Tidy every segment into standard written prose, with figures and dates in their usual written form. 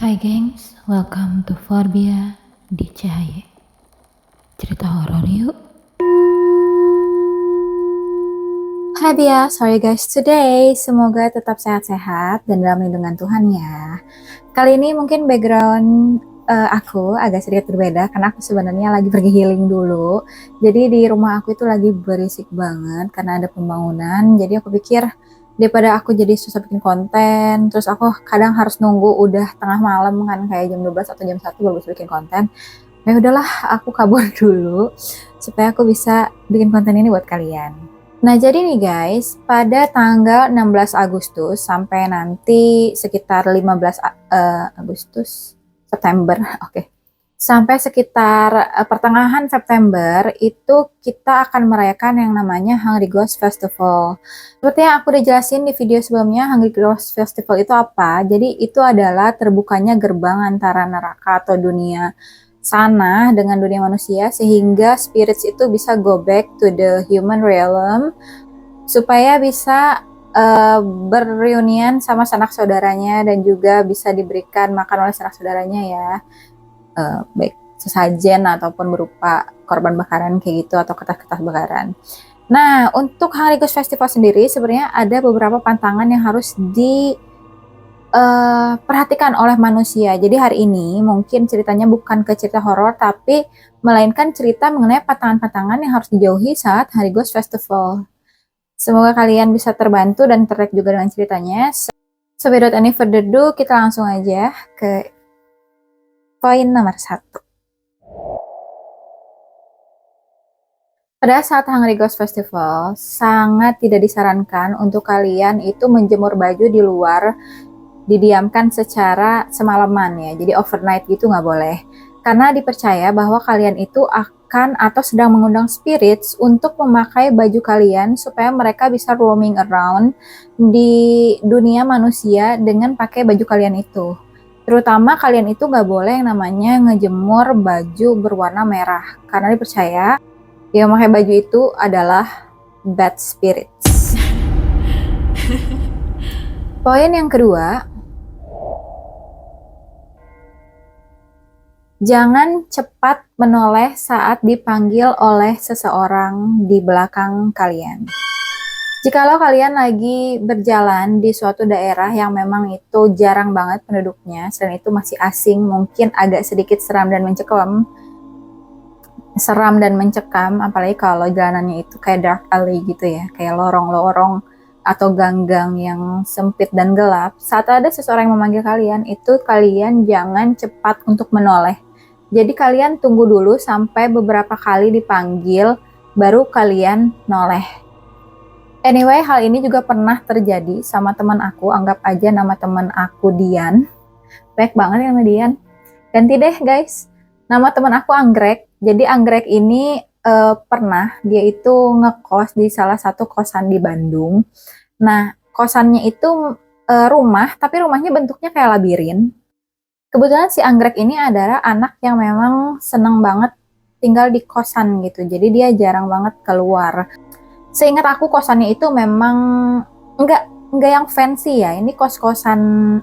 Hai gengs, welcome to Forbia di Cahaya. Cerita horor yuk. Hai Bia, sorry guys today. Semoga tetap sehat-sehat dan dalam lindungan Tuhan ya. Kali ini mungkin background aku agak sedikit berbeda karena aku sebenarnya lagi pergi healing dulu. Jadi di rumah aku itu lagi berisik banget karena ada pembangunan. Jadi aku pikir daripada aku jadi susah bikin konten, terus aku kadang harus nunggu udah tengah malam kan kayak jam 12 atau jam 1 baru bisa bikin konten. Ya udahlah, aku kabur dulu supaya aku bisa bikin konten ini buat kalian. Nah, jadi nih guys, pada tanggal 16 Agustus sampai nanti sekitar 15 Agustus, September, oke. Sampai sekitar pertengahan September itu kita akan merayakan yang namanya Hungry Ghost Festival. Seperti yang aku udah jelasin di video sebelumnya, Hungry Ghost Festival itu apa? Jadi itu adalah terbukanya gerbang antara neraka atau dunia sana dengan dunia manusia sehingga spirits itu bisa go back to the human realm supaya bisa berreunian sama sanak saudaranya dan juga bisa diberikan makan oleh sanak saudaranya ya. Baik sesajen ataupun berupa korban bakaran kayak gitu atau kertas-kertas bakaran. Nah, untuk Hungry Ghost Festival sendiri sebenarnya ada beberapa pantangan yang harus diperhatikan oleh manusia. Jadi hari ini mungkin ceritanya bukan ke cerita horor tapi melainkan cerita mengenai pantangan-pantangan yang harus dijauhi saat Hungry Ghost Festival. Semoga kalian bisa terbantu dan tertarik juga dengan ceritanya. So without any further ado, kita langsung aja ke poin nomor 1. Pada saat Hungry Ghost Festival, sangat tidak disarankan untuk kalian itu menjemur baju di luar, didiamkan secara semalaman ya, jadi overnight gitu nggak boleh. Karena dipercaya bahwa kalian itu akan atau sedang mengundang spirits untuk memakai baju kalian supaya mereka bisa roaming around di dunia manusia dengan pakai baju kalian itu. Terutama kalian itu nggak boleh yang namanya ngejemur baju berwarna merah, karena dipercaya yang memakai baju itu adalah bad spirits. Poin yang kedua, jangan cepat menoleh saat dipanggil oleh seseorang di belakang kalian. Jikalau kalian lagi berjalan di suatu daerah yang memang itu jarang banget penduduknya, selain itu masih asing, mungkin agak sedikit seram dan mencekam, apalagi kalau jalanannya itu kayak dark alley gitu ya, kayak lorong-lorong atau gang-gang yang sempit dan gelap. Saat ada seseorang yang memanggil kalian, itu kalian jangan cepat untuk menoleh. Jadi kalian tunggu dulu sampai beberapa kali dipanggil, baru kalian noleh. Anyway, hal ini juga pernah terjadi sama teman aku, anggap aja nama teman aku Dian. Baik banget ya sama Dian. Ganti deh guys, nama teman aku Anggrek. Jadi Anggrek ini pernah dia itu ngekos di salah satu kosan di Bandung. Nah, kosannya itu rumah, tapi rumahnya bentuknya kayak labirin. Kebetulan si Anggrek ini adalah anak yang memang seneng banget tinggal di kosan gitu. Jadi dia jarang banget keluar. Seingat aku kosannya itu memang enggak yang fancy ya. Ini kos-kosan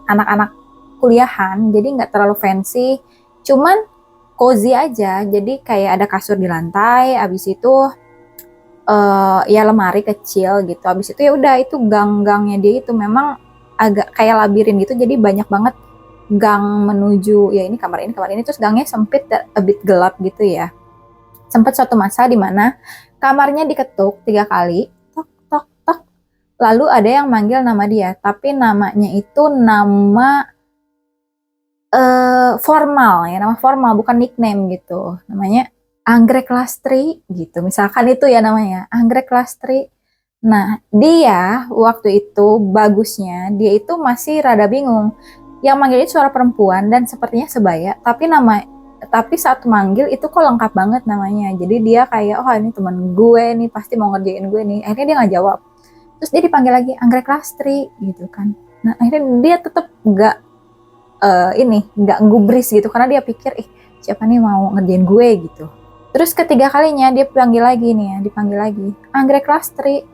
anak-anak kuliahan, jadi nggak terlalu fancy. Cuman cozy aja. Jadi kayak ada kasur di lantai, abis itu ya lemari kecil gitu. Abis itu ya udah itu gang-gangnya dia itu memang agak kayak labirin gitu. Jadi banyak banget gang menuju ya ini kamar ini terus gangnya sempit dan a bit gelap gitu ya. Sempat suatu masa di mana kamarnya diketuk 3 kali, tok tok tok. Lalu ada yang manggil nama dia, tapi namanya itu nama formal ya, nama formal bukan nickname gitu. Namanya Anggrek Lastri gitu. Misalkan itu ya namanya, Anggrek Lastri. Nah, dia waktu itu bagusnya dia itu masih rada bingung. Yang manggil itu suara perempuan dan sepertinya sebaya, tapi saat manggil itu kok lengkap banget namanya. Jadi dia kayak, oh ini teman gue nih, pasti mau ngerjain gue nih. Akhirnya dia nggak jawab. Terus dia dipanggil lagi Anggrek Lastri gitu kan. Nah akhirnya dia tetap nggak gubris gitu karena dia pikir, siapa nih mau ngerjain gue gitu. Terus ketiga kalinya dia dipanggil lagi Anggrek Lastri.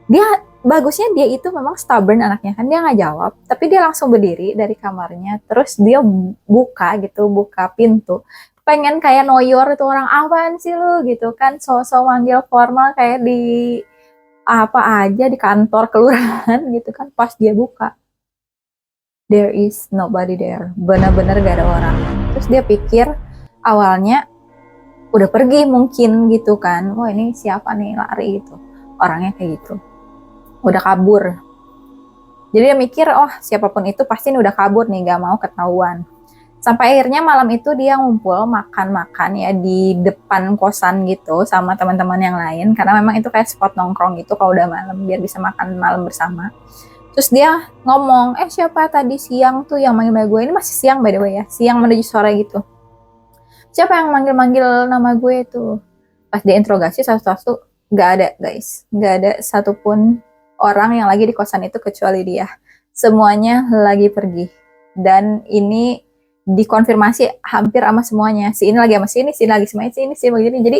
Dia bagusnya dia itu memang stubborn anaknya kan, dia nggak jawab, tapi dia langsung berdiri dari kamarnya, terus dia buka gitu, buka pintu, pengen kayak noyor itu orang, apaan sih lu gitu kan, sosok manggil formal kayak di apa aja di kantor kelurahan gitu kan. Pas dia buka, there is nobody there, bener-bener gak ada orang. Terus dia pikir awalnya udah pergi mungkin gitu kan, wah ini siapa nih lari gitu, orangnya kayak gitu, udah kabur. Jadi dia mikir, oh siapapun itu pasti udah kabur nih, gak mau ketahuan. Sampai akhirnya malam itu dia ngumpul makan-makan ya di depan kosan gitu sama teman-teman yang lain, karena memang itu kayak spot nongkrong gitu kalau udah malam, biar bisa makan malam bersama. Terus dia ngomong, siapa tadi siang tuh yang manggil gue, ini masih siang by the way ya, siang menuju sore gitu, siapa yang manggil-manggil nama gue itu. Pas diinterogasi satu-satu, gak ada guys, gak ada satupun orang yang lagi di kosan itu kecuali dia. Semuanya lagi pergi. Dan ini dikonfirmasi hampir sama semuanya. Si ini lagi sama sini, si ini lagi sama si ini, si begini. Jadi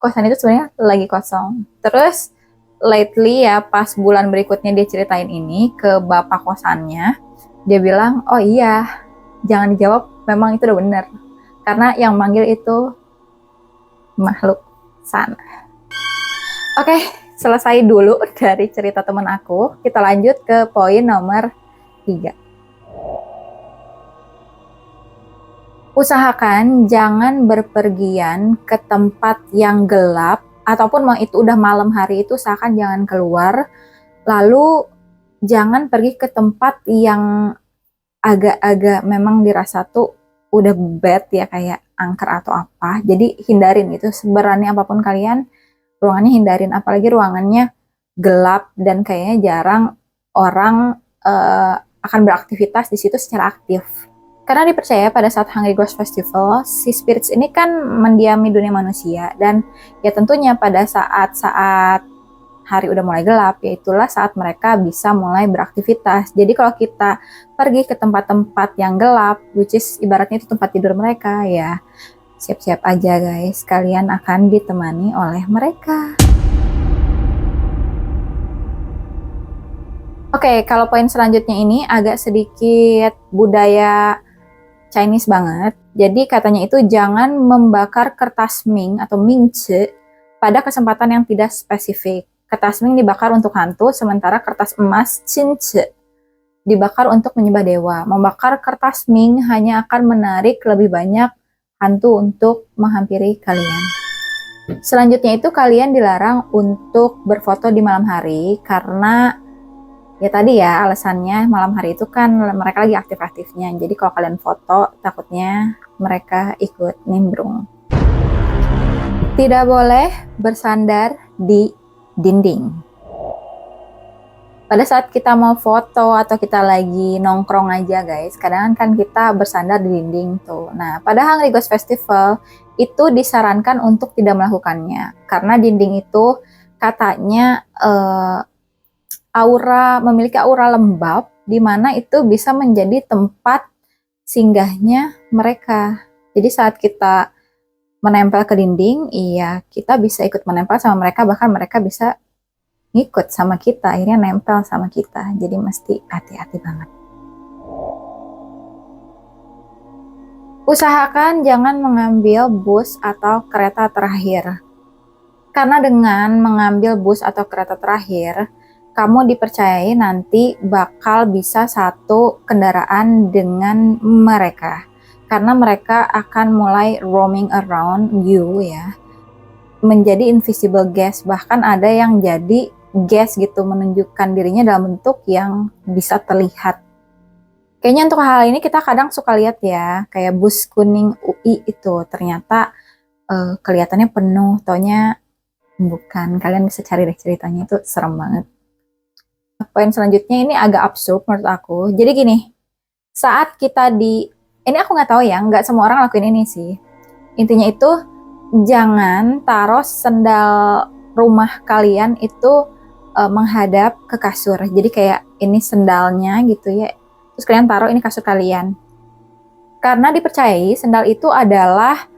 kosan itu sebenarnya lagi kosong. Terus lately ya, pas bulan berikutnya dia ceritain ini ke bapak kosannya, dia bilang, oh iya, jangan dijawab, memang itu udah bener. Karena yang manggil itu makhluk sana. Oke, selesai dulu dari cerita teman aku. Kita lanjut ke poin nomor 3. Usahakan jangan berpergian ke tempat yang gelap, ataupun mau itu udah malam hari itu usahakan jangan keluar. Lalu jangan pergi ke tempat yang agak-agak memang dirasa tuh udah bad ya, kayak angker atau apa. Jadi hindarin itu, seberani apapun kalian, ruangannya hindarin. Apalagi ruangannya gelap dan kayaknya jarang orang akan beraktivitas di situ secara aktif. Karena dipercaya pada saat Hungry Ghost Festival, si spirits ini kan mendiami dunia manusia, dan ya tentunya pada saat-saat hari udah mulai gelap, yaitulah saat mereka bisa mulai beraktivitas. Jadi kalau kita pergi ke tempat-tempat yang gelap, which is ibaratnya itu tempat tidur mereka, ya siap-siap aja guys, kalian akan ditemani oleh mereka. Oke, kalau poin selanjutnya ini agak sedikit budaya Chinese banget. Jadi katanya itu jangan membakar kertas Ming atau Mingce pada kesempatan yang tidak spesifik. Kertas Ming dibakar untuk hantu, sementara kertas emas Cince dibakar untuk menyembah dewa. Membakar kertas Ming hanya akan menarik lebih banyak hantu untuk menghampiri kalian. Selanjutnya itu kalian dilarang untuk berfoto di malam hari, karena ya tadi ya alasannya malam hari itu kan mereka lagi aktif-aktifnya. Jadi kalau kalian foto takutnya mereka ikut nimbrung. Tidak boleh bersandar di dinding. Pada saat kita mau foto atau kita lagi nongkrong aja guys, kadang kan kita bersandar di dinding tuh. Nah, pada Hungry Ghost Festival itu disarankan untuk tidak melakukannya, karena dinding itu katanya memiliki aura lembab, di mana itu bisa menjadi tempat singgahnya mereka. Jadi saat kita menempel ke dinding, iya kita bisa ikut menempel sama mereka, bahkan mereka bisa ngikut sama kita, akhirnya nempel sama kita. Jadi mesti hati-hati banget. Usahakan jangan mengambil bus atau kereta terakhir. Karena dengan mengambil bus atau kereta terakhir, kamu dipercayai nanti bakal bisa satu kendaraan dengan mereka. Karena mereka akan mulai roaming around you ya, menjadi invisible guest. Bahkan ada yang jadi guest gitu, menunjukkan dirinya dalam bentuk yang bisa terlihat. Kayaknya untuk hal ini kita kadang suka lihat ya, kayak bus kuning UI itu ternyata kelihatannya penuh, taunya bukan. Kalian bisa cari deh ceritanya, itu serem banget. Poin selanjutnya ini agak absurd menurut aku. Jadi gini, saat kita ini aku nggak tahu ya, nggak semua orang lakuin ini sih. Intinya itu jangan taruh sendal rumah kalian itu menghadap ke kasur. Jadi kayak ini sendalnya gitu ya, terus kalian taruh ini kasur kalian. Karena dipercayai sendal itu adalah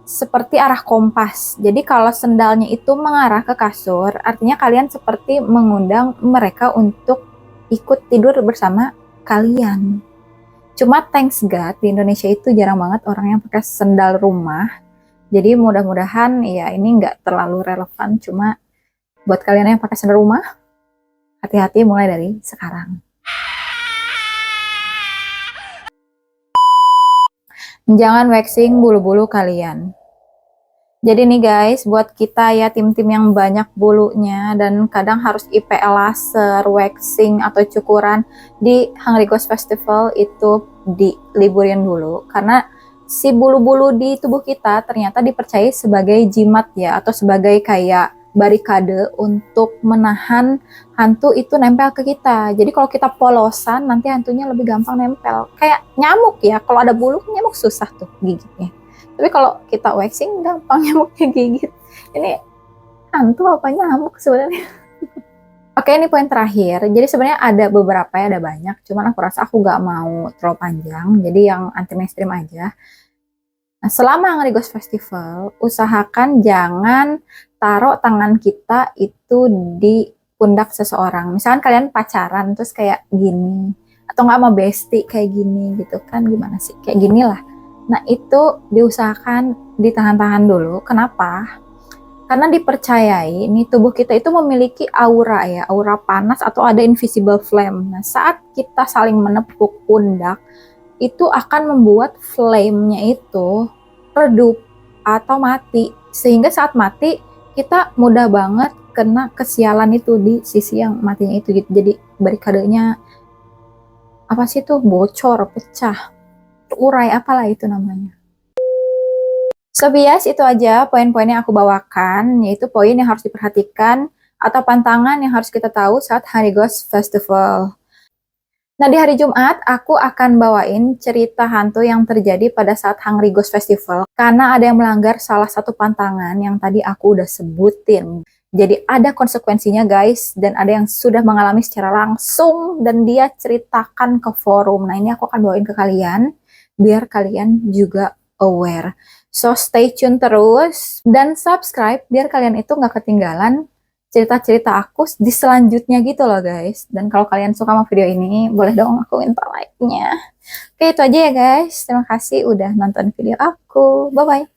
seperti arah kompas. Jadi kalau sendalnya itu mengarah ke kasur, artinya kalian seperti mengundang mereka untuk ikut tidur bersama kalian. Cuma thanks God di Indonesia itu jarang banget orang yang pakai sendal rumah. Jadi mudah-mudahan ya ini nggak terlalu relevan. Cuma buat kalian yang pakai sendal rumah, hati-hati mulai dari sekarang. Jangan waxing bulu-bulu kalian. Jadi nih guys, buat kita ya tim-tim yang banyak bulunya dan kadang harus IPL laser, waxing atau cukuran di Hungry Ghost Festival itu diliburin dulu karena si bulu-bulu di tubuh kita ternyata dipercaya sebagai jimat ya atau sebagai kayak barikade untuk menahan hantu itu nempel ke kita. Jadi kalau kita polosan nanti hantunya lebih gampang nempel. Kayak nyamuk ya, kalau ada bulu nyamuk susah tuh gigitnya. Tapi kalau kita waxing gampang nyamuknya gigit. Ini hantu apa nyamuk sebenarnya? Oke, ini poin terakhir. Jadi sebenarnya ada beberapa ya, ada banyak. Cuman aku rasa aku gak mau terlalu panjang. Jadi yang anti mainstream aja. Nah, selama Hungry Ghost Festival, usahakan jangan taruh tangan kita itu di pundak seseorang. Misalkan kalian pacaran terus kayak gini, atau nggak sama bestie kayak gini gitu kan, gimana sih? Kayak gini lah. Nah itu diusahakan ditahan-tahan dulu. Kenapa? Karena dipercayai nih tubuh kita itu memiliki aura ya, aura panas atau ada invisible flame. Nah saat kita saling menepuk pundak, itu akan membuat flame-nya itu redup atau mati. Sehingga saat mati, kita mudah banget kena kesialan itu di sisi yang matinya itu gitu. Jadi barikadenya apa sih tuh, bocor, pecah, urai, apalah itu namanya. So bias itu aja poin-poin yang aku bawakan, yaitu poin yang harus diperhatikan atau pantangan yang harus kita tahu saat Hungry Ghost Festival. Nah di hari Jumat aku akan bawain cerita hantu yang terjadi pada saat Hungry Ghost Festival karena ada yang melanggar salah satu pantangan yang tadi aku udah sebutin. Jadi ada konsekuensinya guys, dan ada yang sudah mengalami secara langsung dan dia ceritakan ke forum. Nah ini aku akan bawain ke kalian biar kalian juga aware. So stay tune terus dan subscribe biar kalian itu nggak ketinggalan cerita-cerita aku di selanjutnya gitu loh guys. Dan kalau kalian suka sama video ini, boleh dong aku minta like-nya. Oke itu aja ya guys. Terima kasih udah nonton video aku. Bye-bye.